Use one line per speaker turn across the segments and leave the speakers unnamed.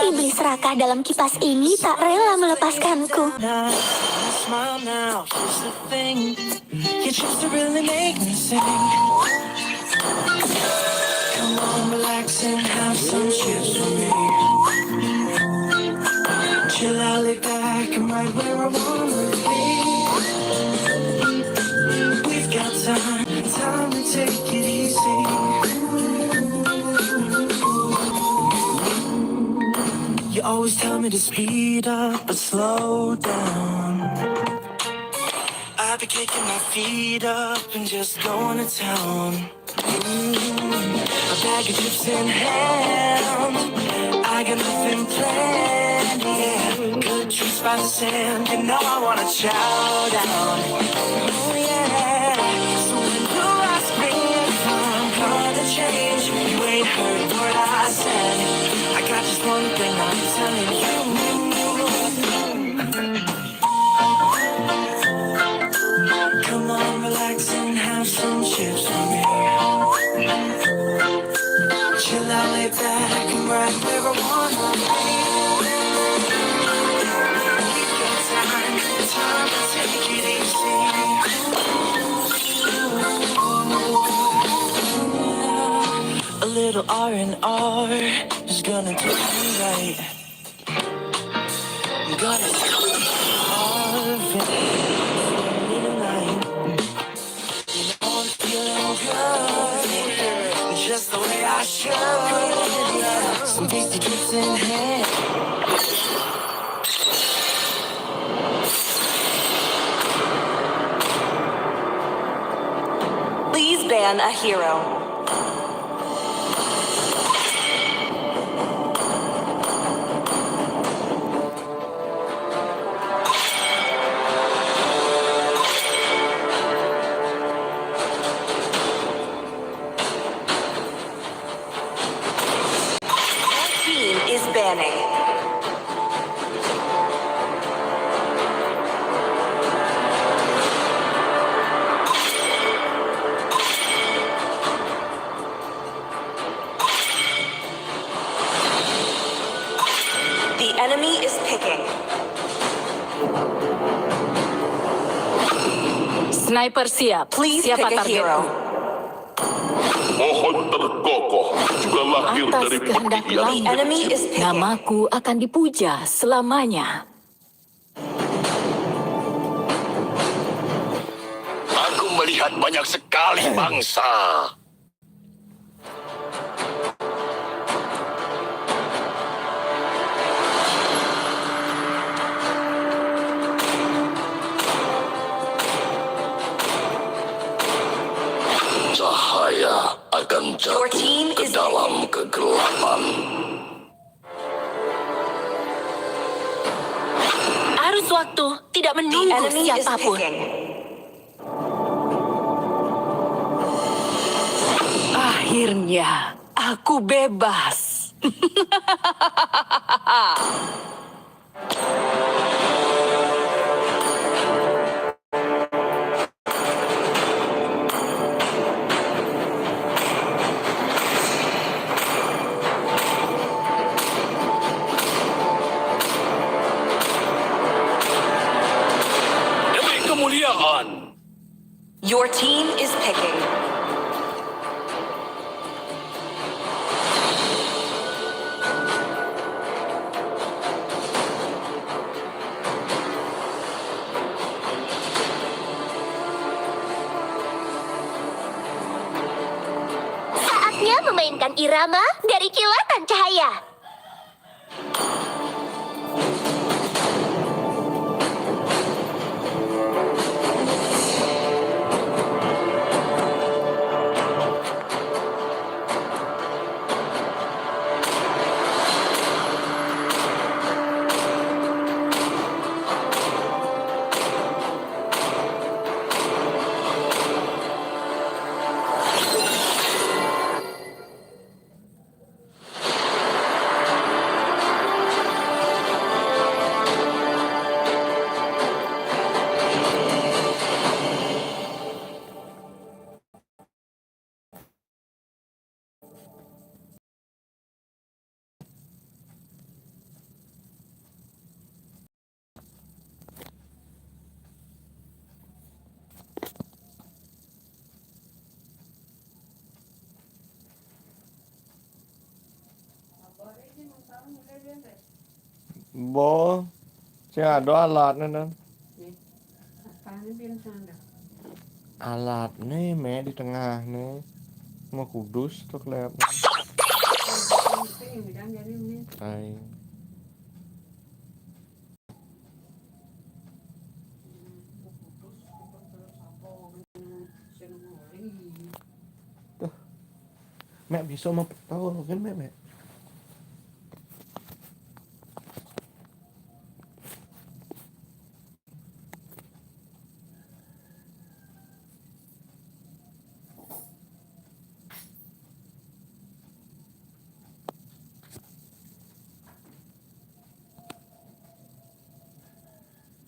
Iblis serakah dalam kipas ini tak rela melepaskanku.
You always tell me to speed up but slow down. I've been kicking my feet up and just going to town. A bag of chips in hand, I got nothing planned, yeah. Good trees by the sand, you know I wanna chow down. Oh yeah. So when you ask me if I'm gonna change, you ain't heard a word I said. I got just one thing I'm telling you. Come on, relax and have some chips with me. Chill out, lay back, and right where I wanna be. We've got time to take it easy. A little R&R is gonna do me right. I'm gonna carve it tonight. You know I'm feeling good, just the way I should. Some tasty chips in hand.
Please ban a hero. Banning. The enemy is picking.
Sniper siap.
Please
Siapa
pick a
targetku?
hero.
Pohon terkokoh juga lahir
Atas
dari
kehendak
bukti yang
langit,
Enemy is picking.
namaku akan dipuja selamanya.
Aku melihat banyak sekali bangsa. Cahaya akan
Your
jatuh
team
ke
is
dalam kegelapan.
Arus waktu tidak
The
menunggu
enemy is
siapapun.
picking.
Akhirnya aku bebas.
Demi kemuliaan.
Your team is picking.
Saatnya memainkan irama dari kilatan cahaya.
Bo, saya ada alatnya nan. Alat nih, me di tengah nih. Mau kudus tuh kelihatan. Ay. Tuh. Mẹ bisa mau tahu kan mẹ.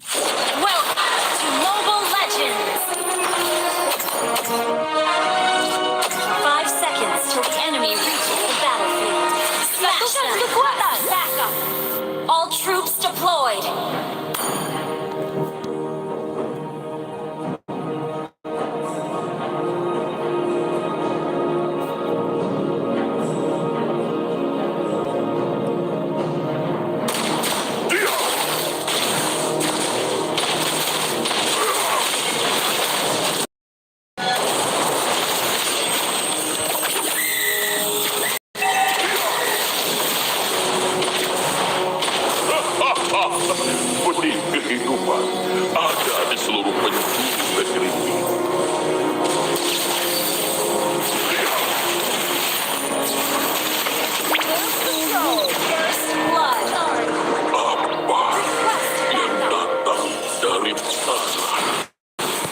Welcome to Mobile Legends! 5 seconds till the enemy reaches the battlefield. Smash them! Back up! All troops deployed!
Benih kehidupan ada di seluruh penjuru negeri ini.
First blood!
Apa yang datang dari tanah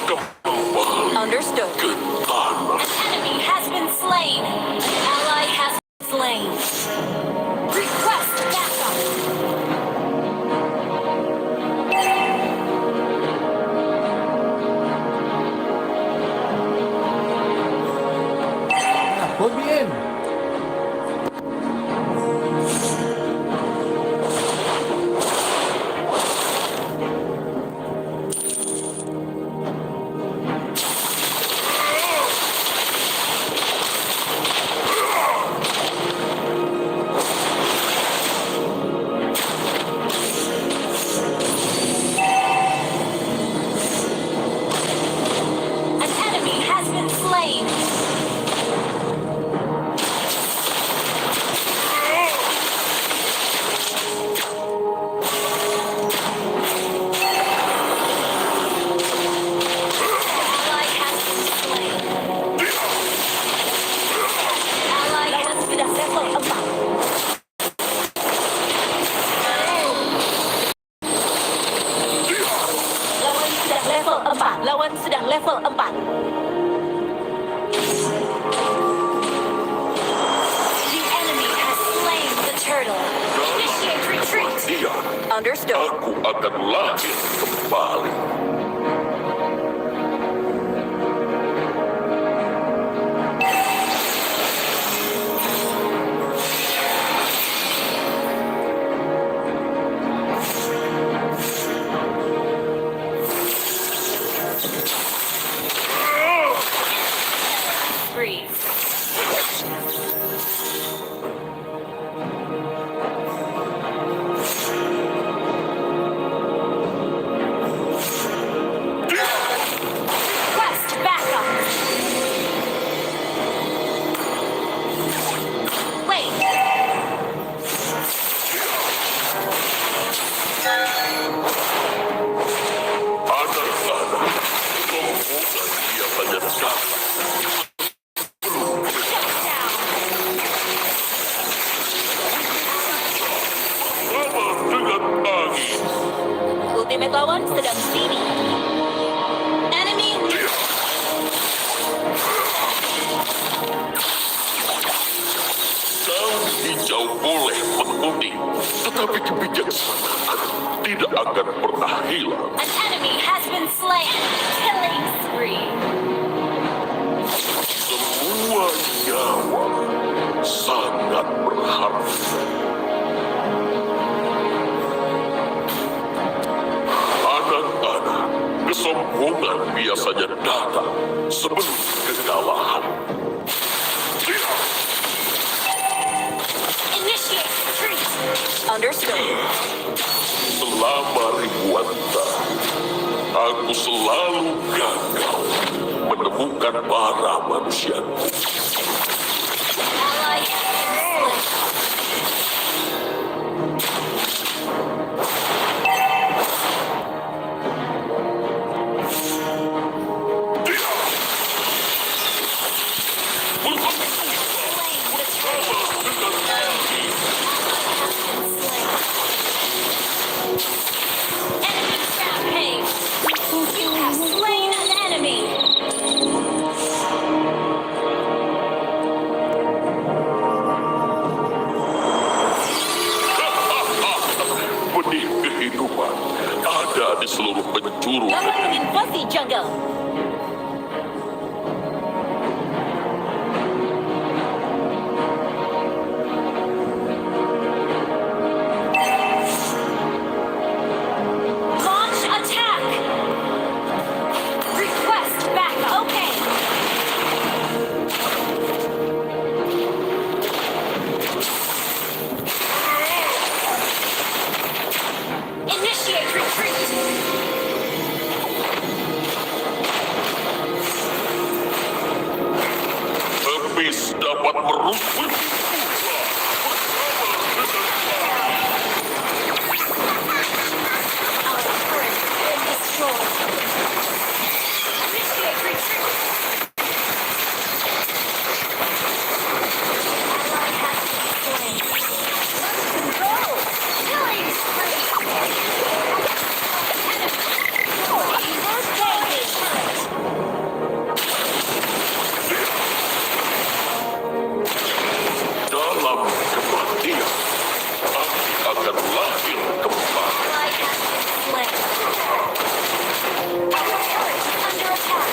kembali
Understood.
ke tanah.
Enemy has been slain! An ally has been slain! Request backup!
Muy bien.
An enemy has been slain! Ally has been slain. Ally has been slain.
Lawan sedang level 4.
The enemy has slain the turtle. Initiate retreat.
Dia,
Understood.
aku akan lahir kembali.
Breathe. Request backup. Wait.
Anak-anak, semoga dia saja dapat
Shut down.
sama dengan angin.
Ultimate lawan sedang sini. Enemy
Daun hijau boleh menguning, tetapi kebijaksanaan tidak akan pernah hilang.
An enemy has been slain. Killing spree.
Semua nyawa sangat berharga. Anak-anak, kesombongan biasanya datang sebelum kekalahan.
Initiate retreat.
Understood.
Selama ribuan tahun, aku selalu gagal menemukan para manusia.
Ally has been slain. Enemy rampage. You have slain an enemy.
Benih kehidupan ada di seluruh penjuru
Lawan
negeri.
menginvasi jungle.
Launch attack. Request backup. Okay. Initiate retreat.
Habis dapat merusak.
Our turret has been destroyed. Initiate retreat. Ally has been slain. Killing spree.
Dalam kematian, aku akan lahir kembali.
Ally has been slain. Our turret is under attack.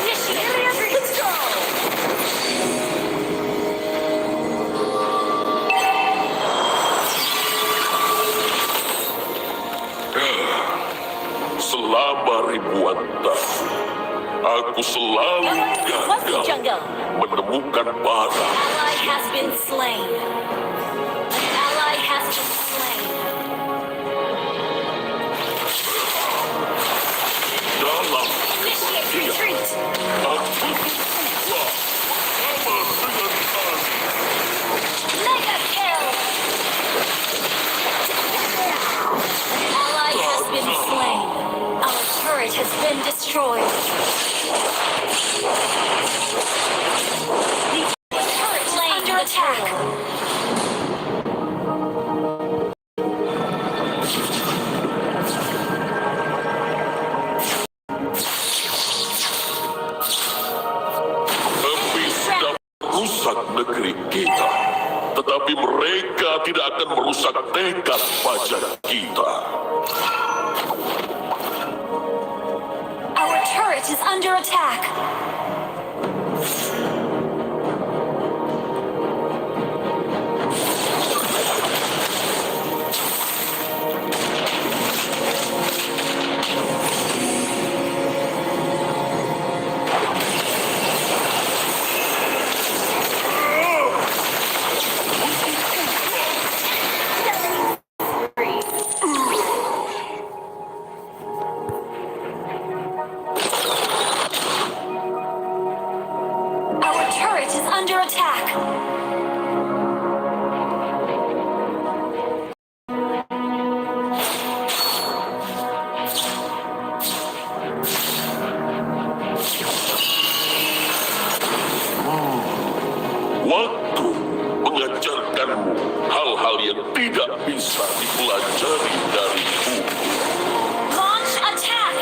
Initiate retreat. Let's go.
Selama ribuan tahun, aku selalu
Lawan menginvasi
gagal
jungle.
menemukan para
Ally has been slain. An ally has been slain.
dalam
Initiate retreat.
aku berubah bersama dengan kami.
Mega kill. An ally has been slain. Our turret has been destroyed. The turret is under attack.
Habis dapat merusak negeri kita, tetapi mereka tidak akan merusak tekad pajak kita.
Our turret is under attack. Our turret is under attack.
Waktu mengajarkanmu hal-hal yang tidak bisa dipelajari dari buku.
Launch attack.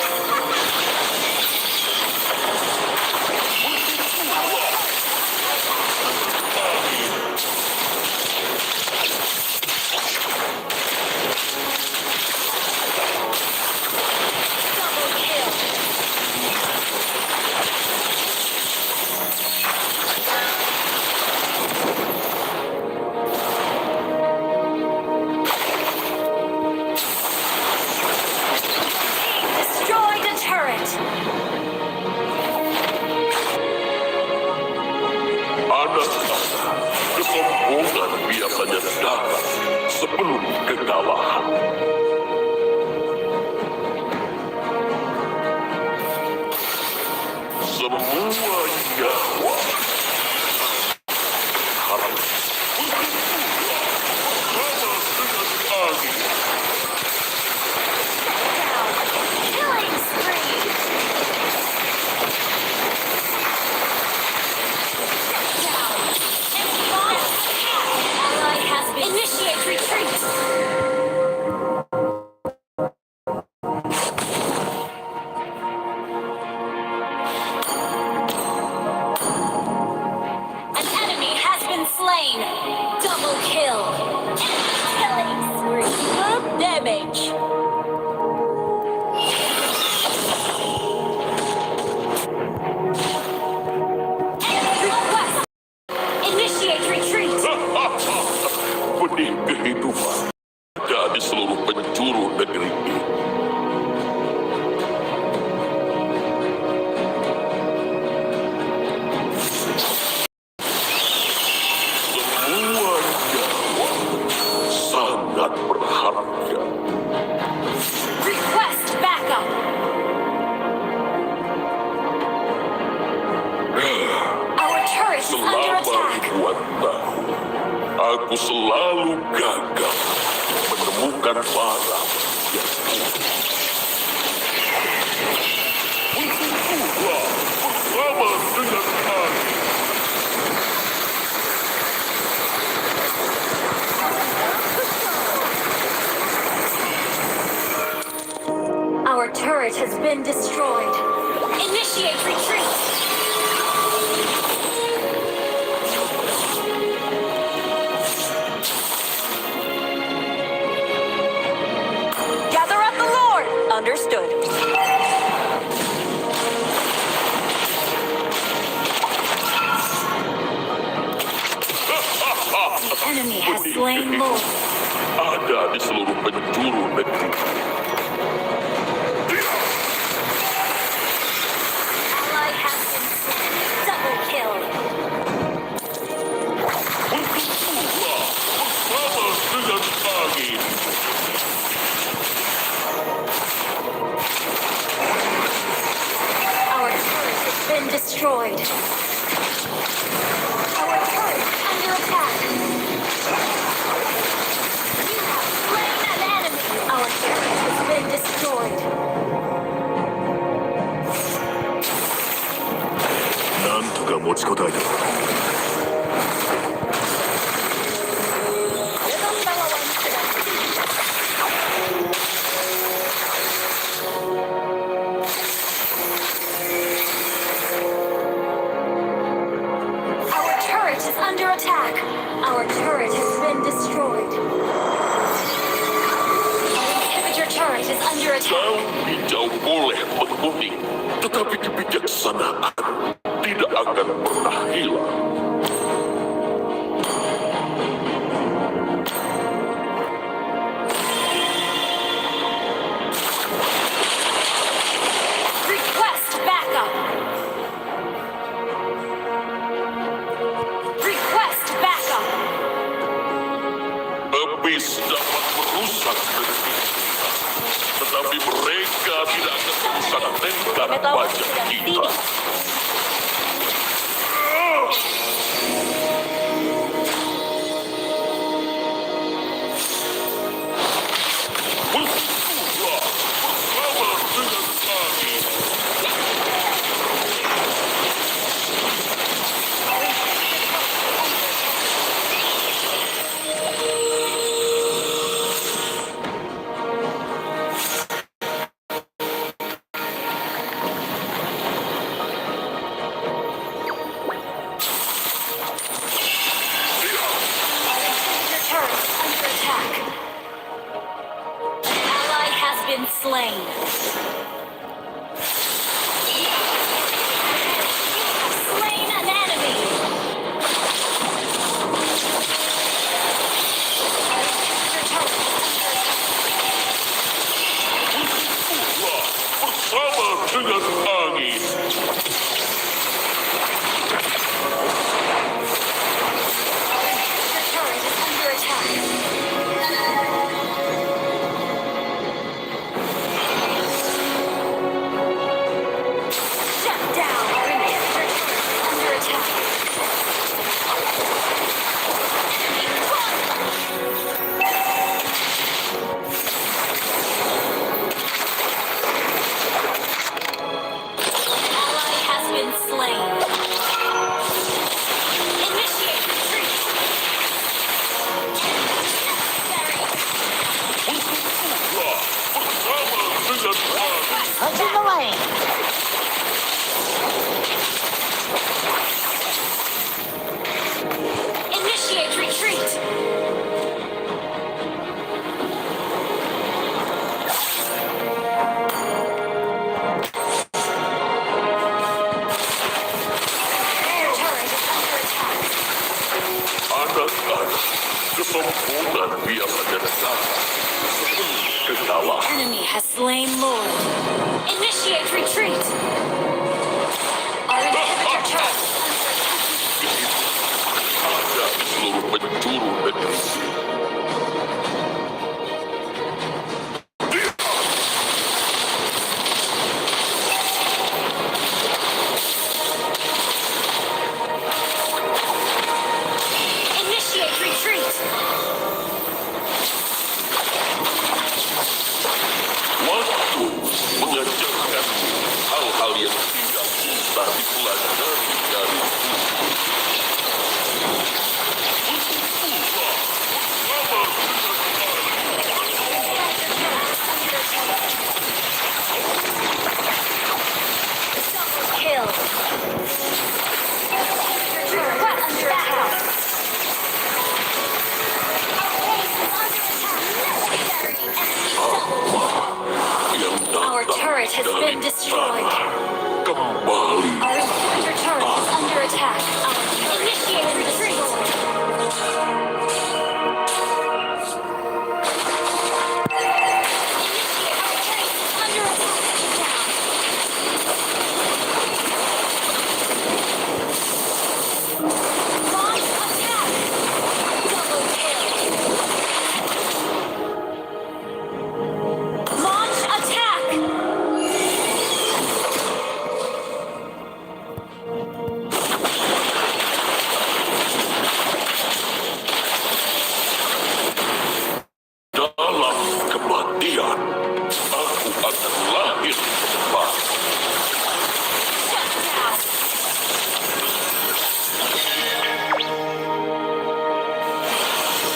Double kill.
seluruh penjuru negeri ini. Semuanya sangat berharga.
Request backup. Our turret is under
Selama
attack.
ribuan tahun, aku selalu gagal menemukan barang yang Untuklah bersama dengan aku.
Our turret has been destroyed. Initiate retreat.
Gather up the Lord. Understood.
The enemy has slain Lord.
Ada di seluruh penjuru negeri.
Ally has been slain. Double kill.
Untuklah bersama dengan angin.
Our turret has been destroyed. Our turret is under attack. You have slain an enemy. Our turret has been destroyed.
なんとか持ちこたえた。
Our turret is under attack. Our turret has been destroyed. Our inhibitor turret is under attack.
Daun hijau boleh menguning, tetapi kebijaksanaan tidak akan pernah hilang.
Request backup. Request backup.
Habis dapat merusak negeri, tetapi mereka tidak akan merusak tengkat
Metal
pajak
sedang
kita.
tidak.
Untuklah bersama dengan angin.
Your turret is under attack. An ally has been slain. You have slain an enemy. Your turret is under attack.
Untuklah bersama dengan angin.
Your turret is under attack. Shut down. Our inhibitor turret is under attack.
kekalahan.
Enemy has slain Lord. Initiate retreat. Our inhibitor turret.
Ada seluruh penjuru negeri.
Initiate retreat.
Waktu mengajarkanmu hal-hal yang tidak bisa dipelajari dari
Kill. Turret under attack.
yang
Our
datang
turret has
dari
been destroyed.
tanah. Kembali.
Our inhibitor turret is under attack. Initiate retreat. Under attack. Launch attack. Double kill. Launch attack.
Dalam kematian, aku akan lahir kembali.
Shut down.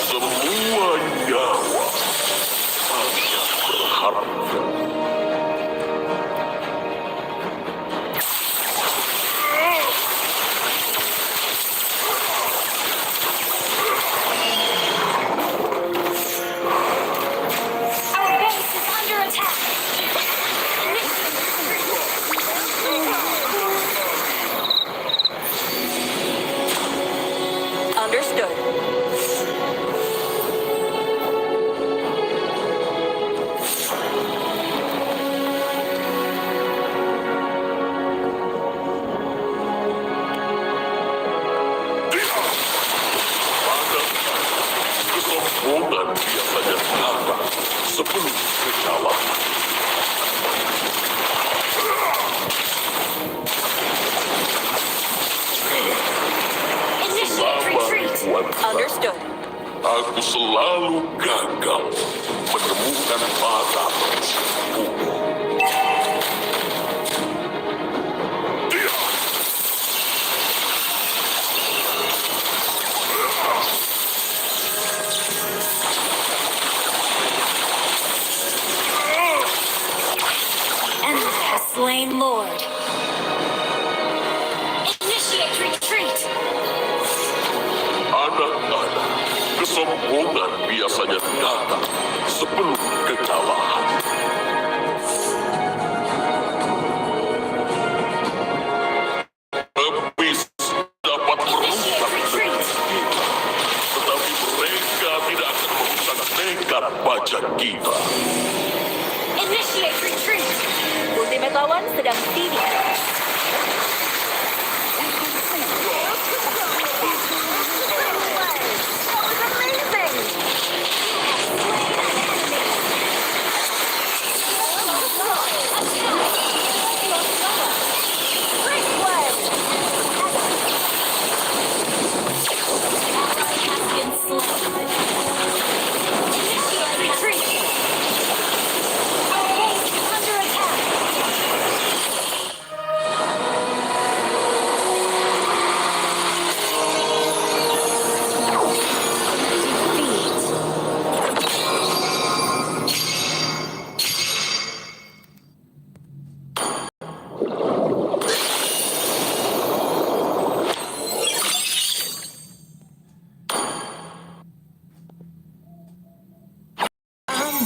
Semua nyawa sangat berharga.
Our base is under attack.
Understood.
Kesombongan biasanya datang sebelum kekalahan.
Initiate retreat.
Understood.
Aku selalu gagal menemukan mata tersebut.
Enemy has slain Lord. Initiate retreat.
Anak-anak, kesombongan biasanya datang sebelum kekalahan. Habis dapat merusak negeri kita, tetapi mereka tidak akan merusak tekad baja kita.
Initiate retreat.
Ultimate lawan sedang tidak.
Has been slain. Initiate retreat. Our base is under attack.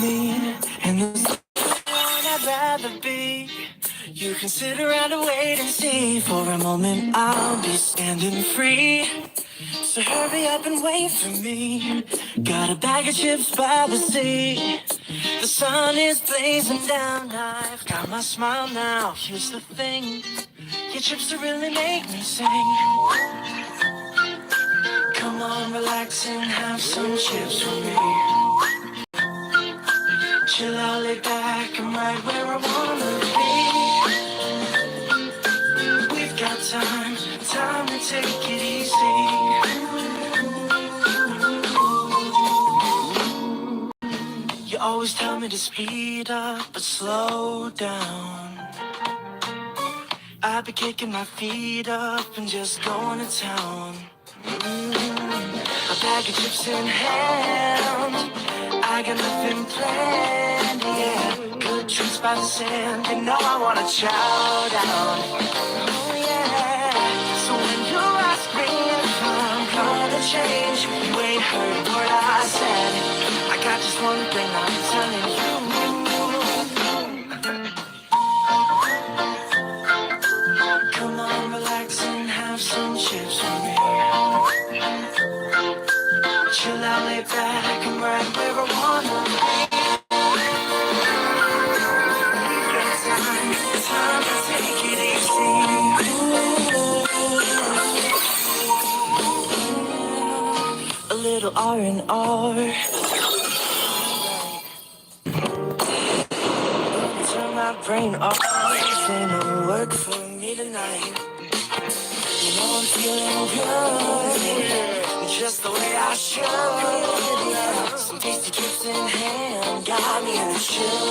me, and there's no one I'd rather be. You can sit around and wait and see. For a moment I'll be standing free. So hurry up and wait for me. Got a bag of chips by the sea. The sun is blazing down, I've got my smile now. Here's the thing, your chips to really make me sing. Come on, relax and have some chips with me. Chill out, lay back, I'm right where I wanna be. We've got time to take it easy. You always tell me to speed up, but slow down. I've been kicking my feet up and just going to town. A bag of chips in hand, I got nothing planned, yeah. Good treats by the sand, you know I wanna chow down. Oh yeah, so when you ask me if I'm gonna change, you ain't heard a word I said. I got just one thing I'm telling you. Come on, relax and have some chips with me. Chill out, lay back, I'm right where I wanna be. Time to take it easy. A little R&R. Turn my brain off. Ain't no work for me tonight. You know I'm feeling good, just the way I should. Some tasty chips in hand, got me in the chill.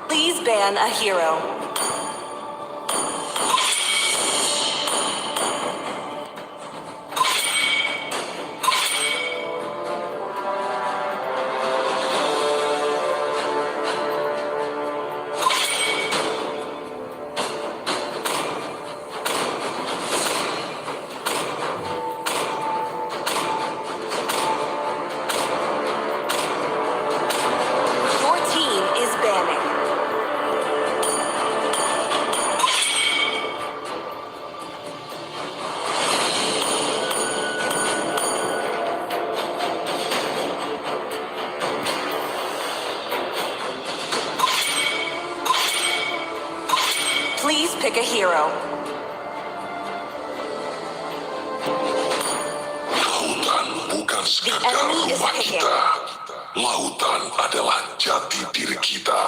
Please ban a hero. Your team is banning. Please pick a hero.
Lautan bukan sekedar
enemy is
rumah
picking.
kita. Lautan adalah jati diri kita.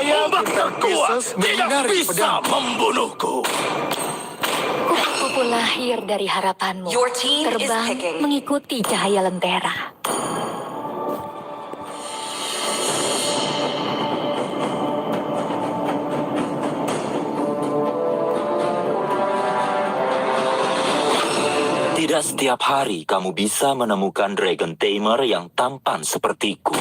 Ombak terkuat tidak bisa membunuhku.
Kupu-kupu lahir dari harapanmu.
Your team is
Terbang
picking.
mengikuti cahaya lentera.
Tidak setiap hari kamu bisa menemukan Dragon Tamer yang tampan sepertiku.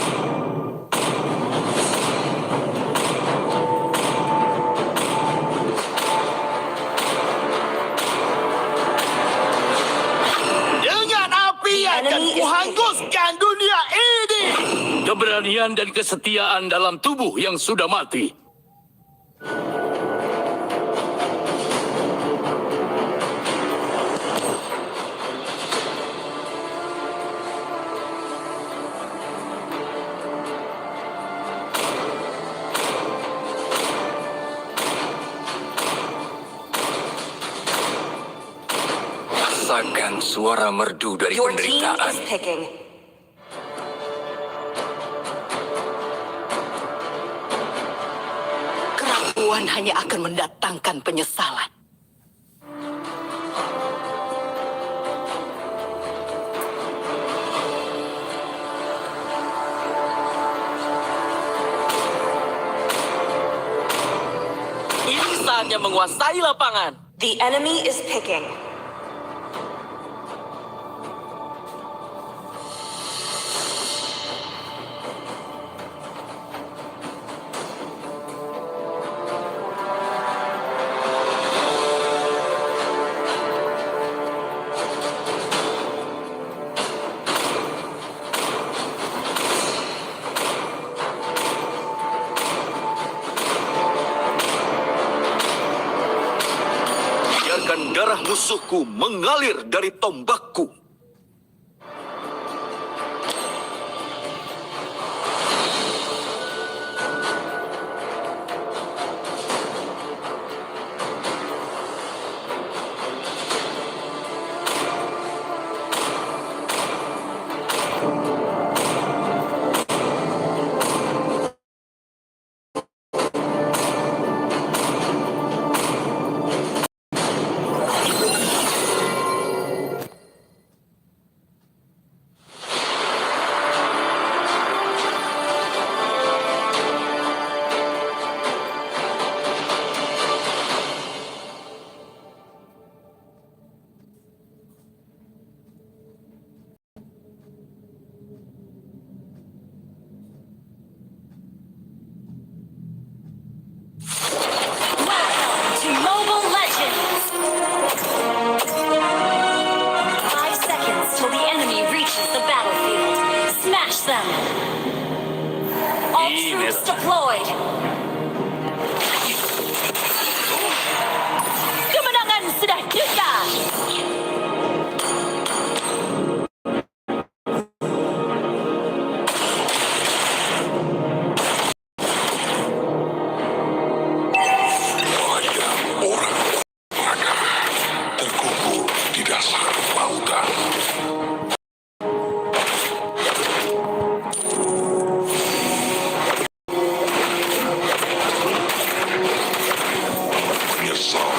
Dengan api akan
enemy is
kuhanguskan dunia ini.
Keberanian dan kesetiaan dalam tubuh yang sudah mati. Rasakan suara merdu dari
Your team
penderitaan.
is picking.
Kerapuan hanya akan mendatangkan penyesalan.
Ini saatnya menguasai lapangan.
The enemy is picking.
dan darah musuhku mengalir dari tombakku.
To Mobile Legends! 5 seconds till the enemy reaches the battlefield. Smash them! All troops deployed! Kemenangan sudah dekat!
Terkubur di dasar lautan. Menyesal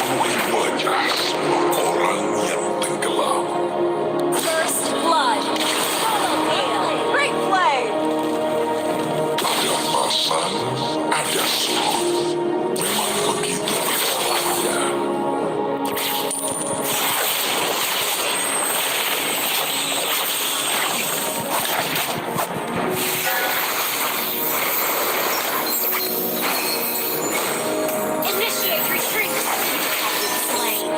mengukir wajah semua orang yang tenggelam.
First blood!
Great play!
Ada pasang, ada surut. Memang begitu masalahnya.
Initiate retreat! Slain.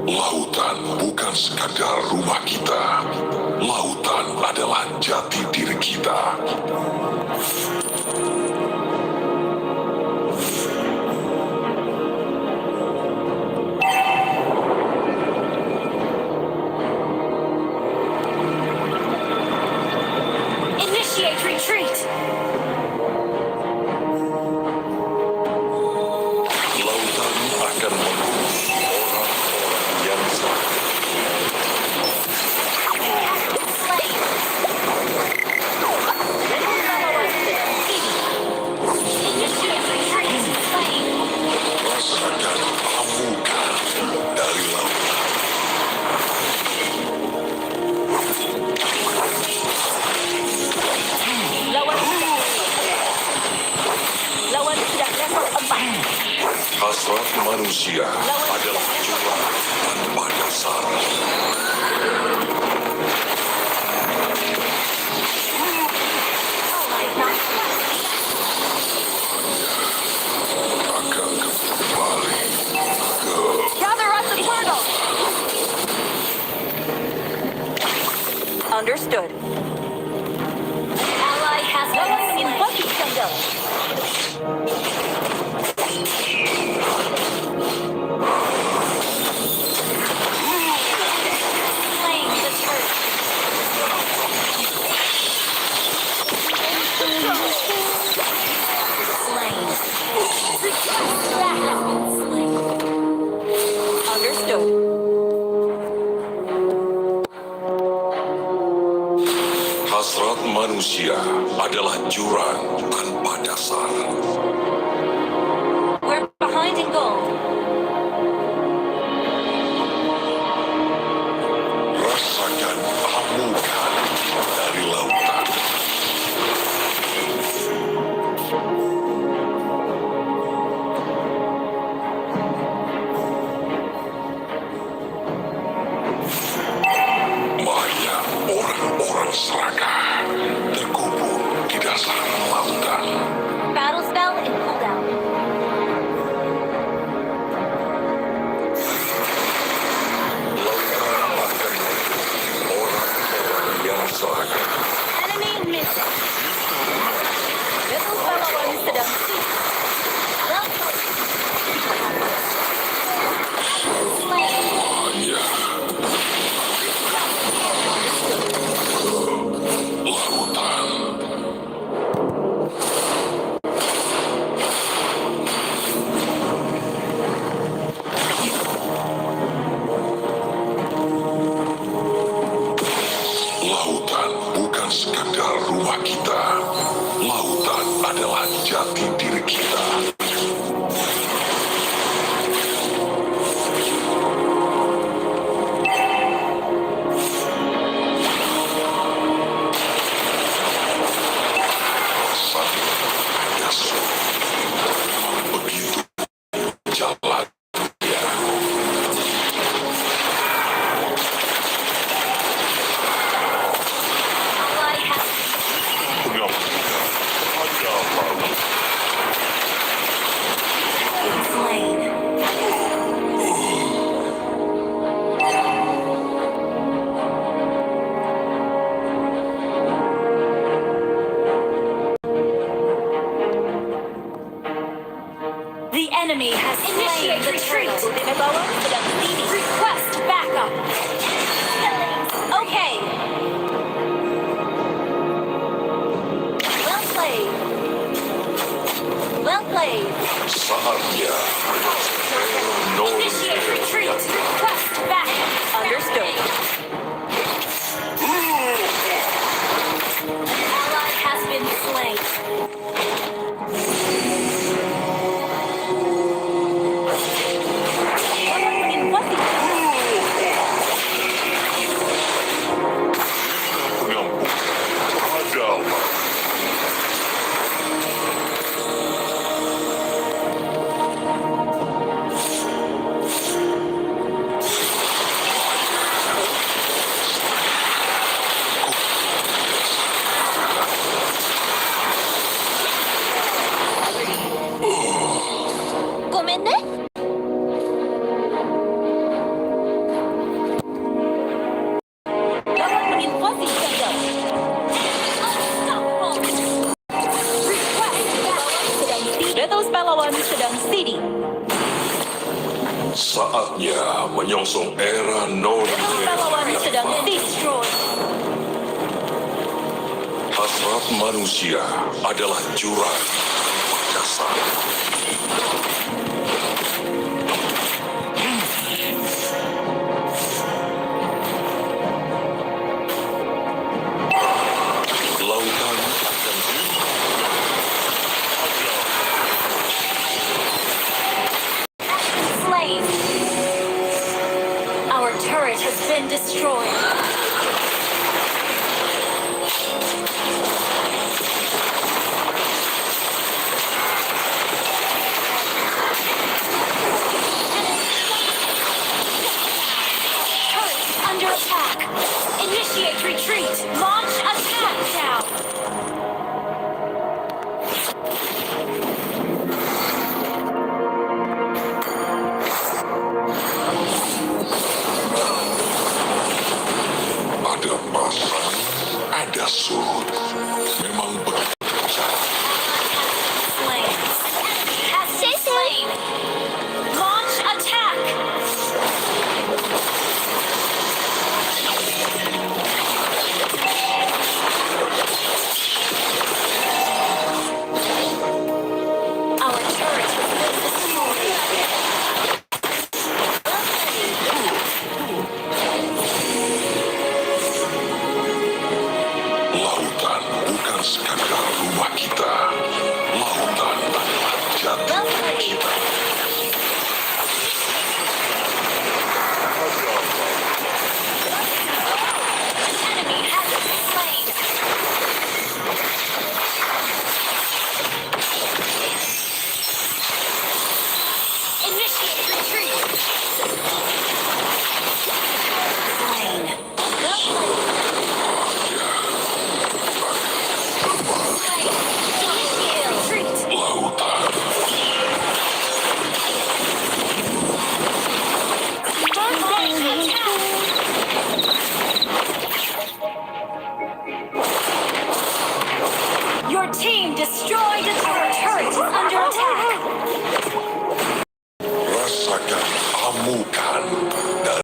Lautan bukan sekadar rumah kita. Lautan adalah jati diri kita.
Initiate retreat!
Lautan akan menghukum orang-orang yang salah. Rasakan amukan dari lautan.
Lawan sudah level 4.
Hasrat manusia adalah jurang tanpa dasar. Akan kembali ke
Gather up the turtle! Understood.
Ally has been invoked jungle. Slaying the turret. Slain. That has been slain.
Understood.
hasrat manusia adalah jurang tanpa dasar.
We're behind in gold.
Rasakan amukan dari lautan. Banyak orang-orang serakah terkubur di dasar lautan.
Battle spell in
rumah kita. Lautan adalah jati diri kita. Begitu jalan ya.
The enemy has slain the retreat. Request backup. Okay. Well played. Well played.
Saatnya
Initiate retreat. Request backup.
Understood.
An ally has been slain.
penyambung adalah
Betos pahlawan sedang seeding.
saatnya menyongsong era
Betos pahlawan sedang seeding.
Hasrat manusia adalah jurang dasar. Lautan akan
Slain. Our turret has been destroyed. Turret under attack. Initiate retreat.